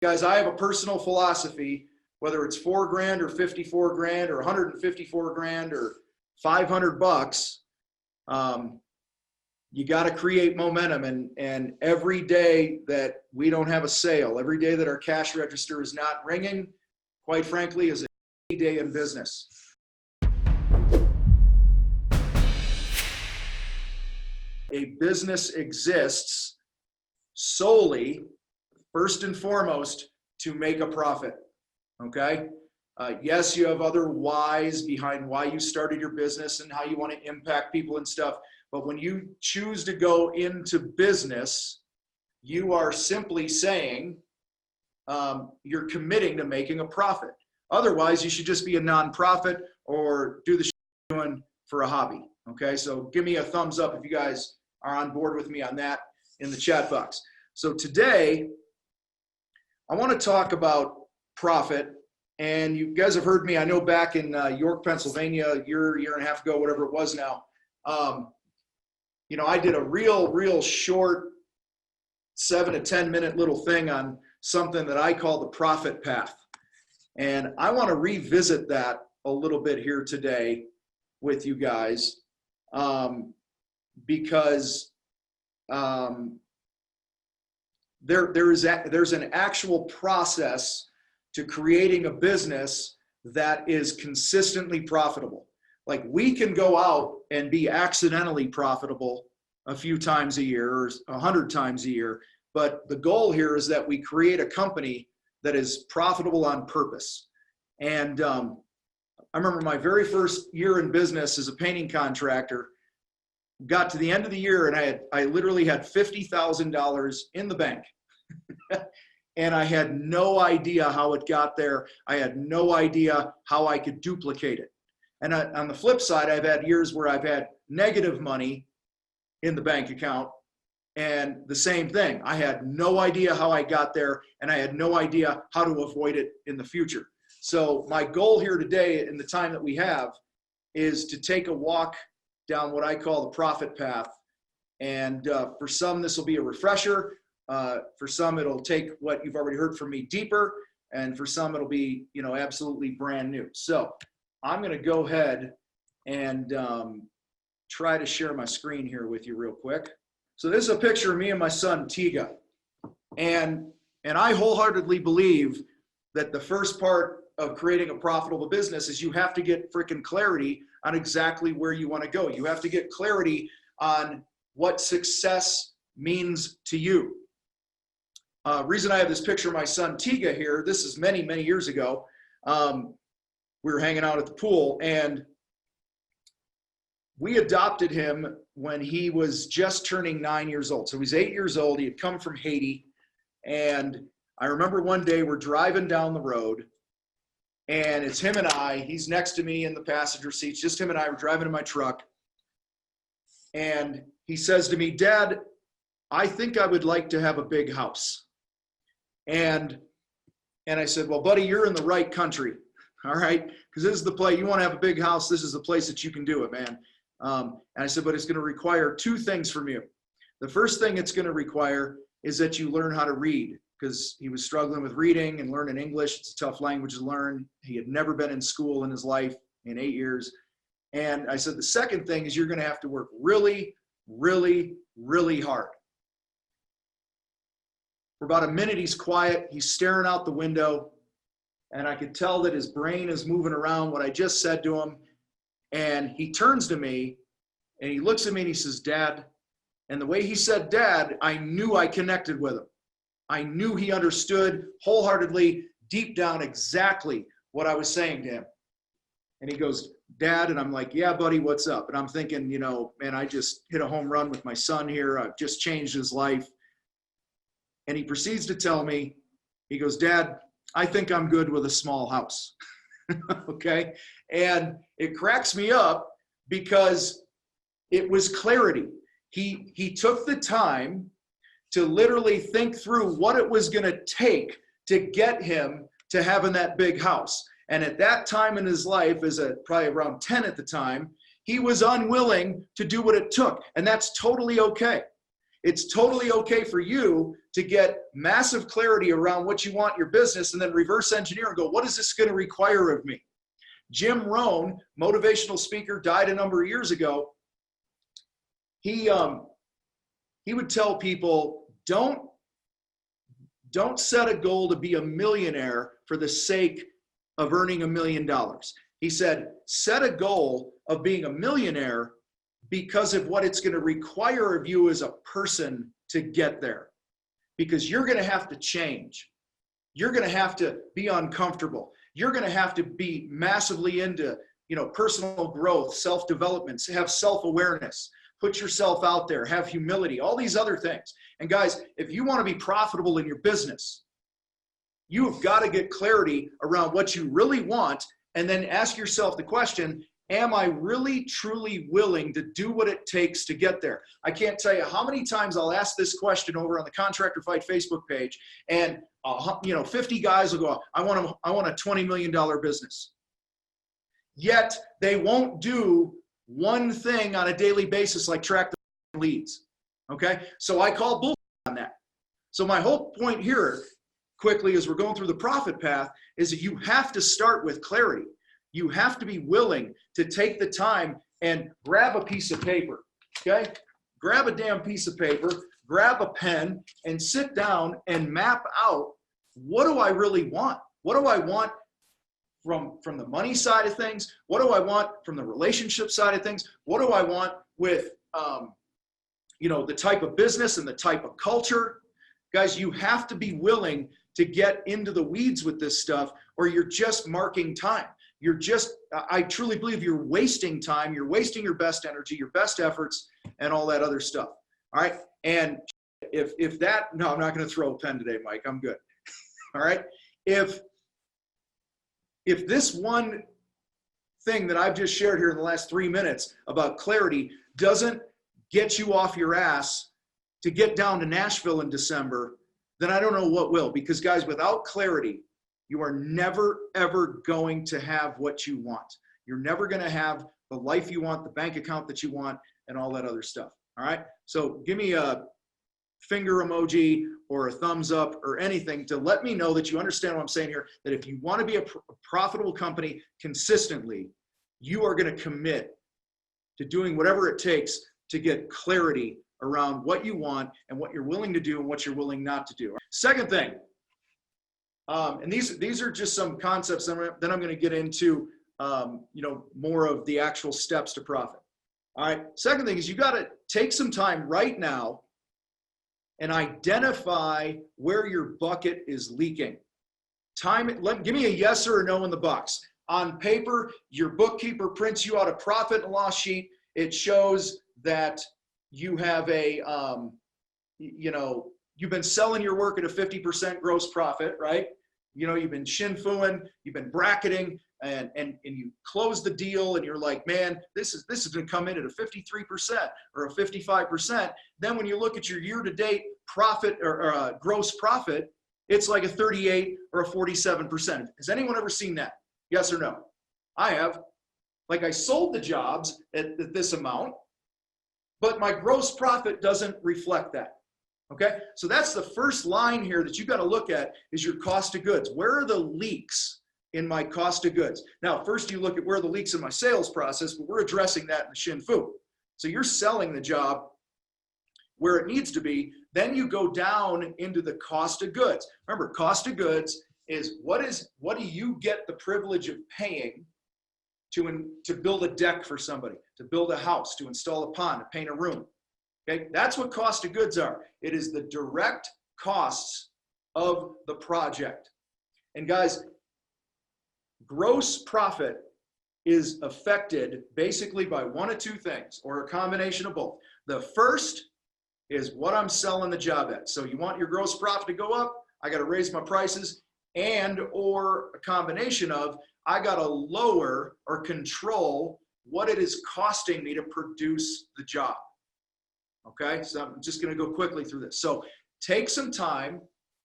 Guys, I have a personal philosophy, whether it's 4 grand or 54 grand or 154 grand or 500 bucks, you got to create momentum. And every day that we don't have a sale, every day that our cash register is not ringing, quite frankly, is a day in business. A business exists solely, first and foremost, to make a profit, okay? Yes, you have other whys behind why you started your business and how you want to impact people and stuff, but when you choose to go into business, you are simply saying you're committing to making a profit. Otherwise, you should just be a nonprofit or do the shit you're doing for a hobby, okay? So give me a thumbs up if you guys are on board with me on that in the chat box. So today, I want to talk about profit. And you guys have heard me, I know back in York, Pennsylvania, a year and a half ago, whatever it was now, you know, I did a real short 7 to 10 minute little thing on something that I call the profit path. And I want to revisit that a little bit here today with you guys because there's an actual process to creating a business that is consistently profitable. Like, we can go out and be accidentally profitable a few times a year or 100 times a year, but the goal here is that we create a company that is profitable on purpose. And I remember my very first year in business as a painting contractor, got to the end of the year and I literally had $50,000 in the bank. And I had no idea how it got there. I had no idea how I could duplicate it. And on the flip side, I've had years where I've had negative money in the bank account, and the same thing. I had no idea how I got there, and I had no idea how to avoid it in the future. So my goal here today, in the time that we have, is to take a walk down what I call the profit path. And for some, this will be a refresher. For some, it'll take what you've already heard from me deeper, and for some, it'll be, you know, absolutely brand new. So I'm going to go ahead and try to share my screen here with you real quick. So this is a picture of me and my son, Tiga. And I wholeheartedly believe that the first part of creating a profitable business is you have to get freaking clarity on exactly where you want to go. You have to get clarity on what success means to you. Reason I have this picture of my son Tiga here, this is many years ago. We were hanging out at the pool, and we adopted him when he was just turning 9 years old. So he's 8 years old. He had come from Haiti. And I remember one day we're driving down the road, and it's him and I. He's next to me in the passenger seat. Just him and I were driving in my truck. And he says to me, "Dad, I think I would like to have a big house." And I said, "Well, buddy, you're in the right country, all right? Because this is the place, you want to have a big house, this is the place that you can do it, man." And I said, "But it's going to require 2 things from you. The first thing it's going to require is that you learn how to read," because he was struggling with reading and learning English. It's a tough language to learn. He had never been in school in his life in 8 years. And I said, "The second thing is you're going to have to work really hard." For about a minute, he's quiet. He's staring out the window. And I could tell that his brain is moving around what I just said to him. And he turns to me and he looks at me and he says, "Dad." And the way he said "Dad," I knew I connected with him. I knew he understood wholeheartedly, deep down, exactly what I was saying to him. And he goes, "Dad," and I'm like, "Yeah, buddy, what's up?" And I'm thinking, you know, man, I just hit a home run with my son here. I've just changed his life. And he proceeds to tell me, he goes, "Dad, I think I'm good with a small house." Okay. And it cracks me up because it was clarity. He took the time to literally think through what it was going to take to get him to having that big house. And at that time in his life, as probably around 10 at the time, he was unwilling to do what it took. And that's totally okay. It's totally okay for you to get massive clarity around what you want in your business and then reverse engineer and go, what is this going to require of me? Jim Rohn, motivational speaker, died a number of years ago. He would tell people, don't set a goal to be a millionaire for the sake of earning $1 million. He said, set a goal of being a millionaire because of what it's going to require of you as a person to get there. Because you're going to have to change. You're going to have to be uncomfortable. You're going to have to be massively into, personal growth, self-development, have self-awareness, put yourself out there, have humility, all these other things. And guys, if you want to be profitable in your business, you've got to get clarity around what you really want and then ask yourself the question, am I really, truly willing to do what it takes to get there? I can't tell you how many times I'll ask this question over on the Contractor Fight Facebook page, and 50 guys will go, I want a $20 million business. Yet they won't do one thing on a daily basis like track the leads. Okay, so I call bullshit on that. So my whole point here, quickly, as we're going through the profit path, is that you have to start with clarity. You have to be willing to take the time and grab a piece of paper, okay? Grab a damn piece of paper, grab a pen, and sit down and map out, what do I really want? What do I want from the money side of things? What do I want from the relationship side of things? What do I want with, the type of business and the type of culture? Guys, you have to be willing to get into the weeds with this stuff, or you're just marking time. I truly believe you're wasting time. You're wasting your best energy, your best efforts, and all that other stuff. All right. And no, I'm not going to throw a pen today, Mike. I'm good. All right. If this one thing that I've just shared here in the last 3 minutes about clarity doesn't get you off your ass to get down to Nashville in December, then I don't know what will. Because guys, without clarity, you are never, ever going to have what you want. You're never going to have the life you want, the bank account that you want, and all that other stuff. All right. So give me a finger emoji or a thumbs up or anything to let me know that you understand what I'm saying here, that if you want to be a profitable company consistently, you are going to commit to doing whatever it takes to get clarity around what you want and what you're willing to do and what you're willing not to do. Second thing, and these are just some concepts that then I'm going to get into, more of the actual steps to profit. All right. Second thing is you got to take some time right now and identify where your bucket is leaking. Give me a yes or a no in the box. On paper, your bookkeeper prints you out a profit and loss sheet. It shows that you have you've been selling your work at a 50% gross profit, right? You've been shin-fooing, you've been bracketing, and you close the deal and you're like, man, this is going to come in at a 53% or a 55%. Then when you look at your year-to-date profit or gross profit, it's like a 38 or a 47%. Has anyone ever seen that? Yes or no? I have. Like, I sold the jobs at this amount, but my gross profit doesn't reflect that. Okay, so that's the first line here that you got to look at is your cost of goods. Where are the leaks in my cost of goods? Now, first you look at where are the leaks in my sales process, but we're addressing that in the Shin-Fu. So you're selling the job where it needs to be. Then you go down into the cost of goods. Remember, cost of goods is what do you get the privilege of paying to build a deck for somebody, to build a house, to install a pond, to paint a room. Okay, that's what cost of goods are. It is the direct costs of the project. And guys, gross profit is affected basically by one of two things, or a combination of both. The first is what I'm selling the job at. So you want your gross profit to go up, I got to raise my prices, and or a combination of I got to lower or control what it is costing me to produce the job. Okay, so I'm just going to go quickly through this. So take some time.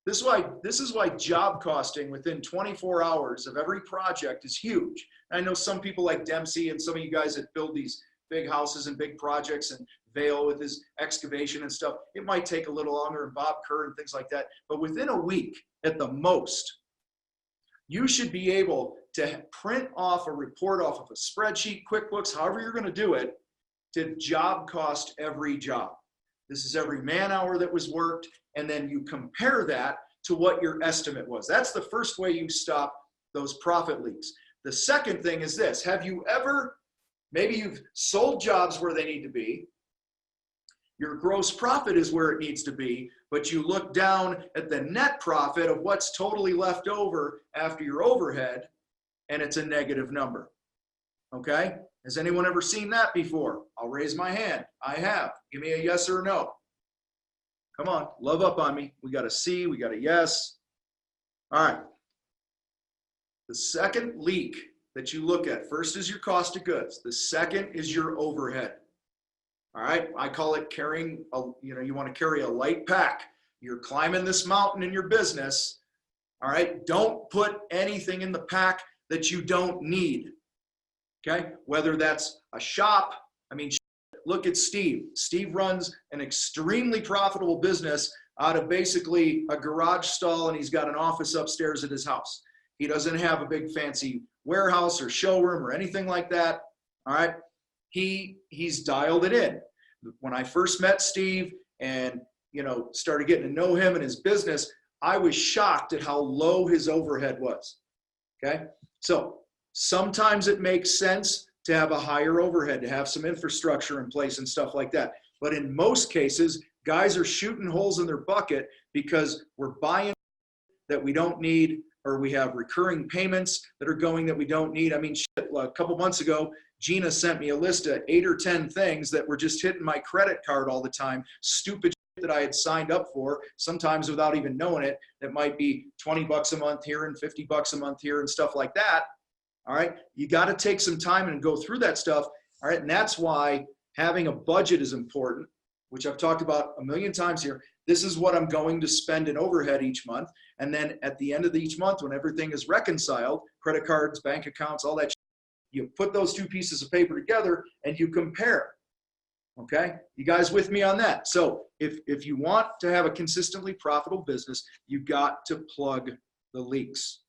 This is why job costing within 24 hours of every project is huge. I know some people like Dempsey and some of you guys that build these big houses and big projects and Vail with his excavation and stuff. It might take a little longer, and Bob Kerr and things like that. But within a week at the most, you should be able to print off a report off of a spreadsheet, QuickBooks, however you're going to do it, to job cost every job. This is every man hour that was worked, and then you compare that to what your estimate was. That's the first way you stop those profit leaks. The second thing is this. Have you ever, maybe you've sold jobs where they need to be, your gross profit is where it needs to be, but you look down at the net profit of what's totally left over after your overhead, and it's a negative number. Okay? Has anyone ever seen that before? I'll raise my hand. I have. Give me a yes or a no. Come on, love up on me. We got a C, we got a yes. All right. The second leak that you look at, first is your cost of goods. The second is your overhead. All right, I call it carrying, you want to carry a light pack. You're climbing this mountain in your business. All right, don't put anything in the pack that you don't need. Okay, whether that's a shop. I mean, look at Steve. Steve runs an extremely profitable business out of basically a garage stall, and he's got an office upstairs at his house. He doesn't have a big fancy warehouse or showroom or anything like that. All right. He's dialed it in. When I first met Steve and, started getting to know him and his business, I was shocked at how low his overhead was. Okay. So sometimes it makes sense to have a higher overhead, to have some infrastructure in place and stuff like that. But in most cases, guys are shooting holes in their bucket because we're buying that we don't need, or we have recurring payments that are going that we don't need. I mean, a couple months ago, Gina sent me a list of 8 or 10 things that were just hitting my credit card all the time. Stupid that I had signed up for, sometimes without even knowing it. That might be $20 a month here and $50 a month here and stuff like that. All right. You got to take some time and go through that stuff. All right. And that's why having a budget is important, which I've talked about a million times here. This is what I'm going to spend in overhead each month. And then at the end of each month, when everything is reconciled, credit cards, bank accounts, all that, you put those two pieces of paper together and you compare. Okay? You guys with me on that? So if you want to have a consistently profitable business, you got to plug the leaks.